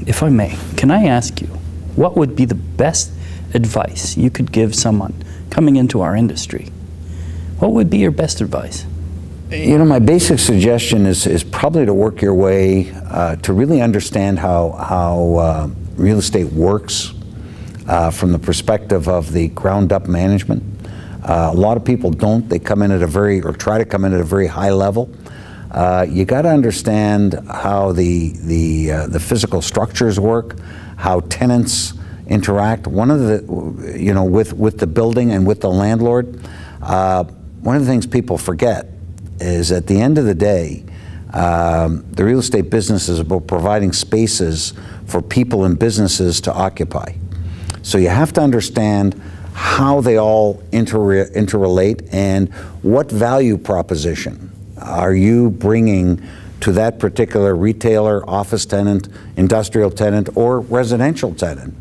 if I may, can I ask you, what would be the best advice you could give someone coming into our industry? What would be your best advice? You know, my basic suggestion is probably to work your way to really understand how real estate works from the perspective of the ground-up management. A lot of people don't. They come in at or try to come in at a very high level. You got to understand how the physical structures work, how tenants interact. One of the, you know, with the building and with the landlord, one of the things people forget is at the end of the day, the real estate business is about providing spaces for people and businesses to occupy. So you have to understand how they all interrelate and what value proposition are you bringing to that particular retailer, office tenant, industrial tenant, or residential tenant,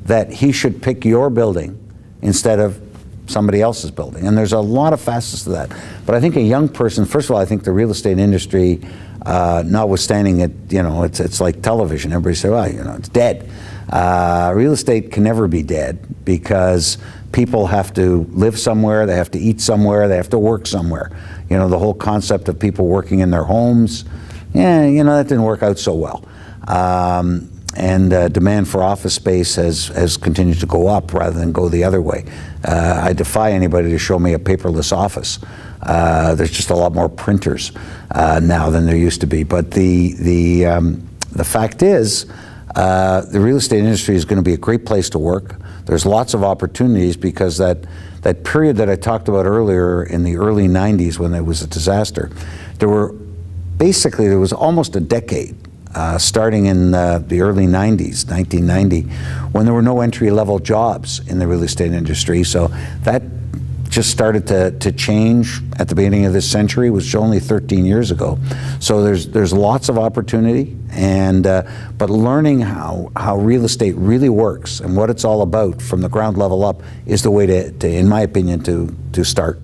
that he should pick your building instead of somebody else's building. And there's a lot of facets to that. But I think a young person, first of all, I think the real estate industry, notwithstanding it, you know, it's like television. Everybody say, well, you know, it's dead. Real estate can never be dead because people have to live somewhere, they have to eat somewhere, they have to work somewhere. You know, the whole concept of people working in their homes, yeah, you know, that didn't work out so well. And demand for office space has continued to go up rather than go the other way. I defy anybody to show me a paperless office. There's just a lot more printers now than there used to be. But the fact is, the real estate industry is going to be a great place to work. There's lots of opportunities because that period that I talked about earlier in the early 90s when there was a disaster, there was almost a decade starting in the early 90s, 1990, when there were no entry-level jobs in the real estate industry. So that just started to change at the beginning of this century, which was only 13 years ago. So there's lots of opportunity, and but learning how real estate really works and what it's all about from the ground level up is the way to in my opinion, to start.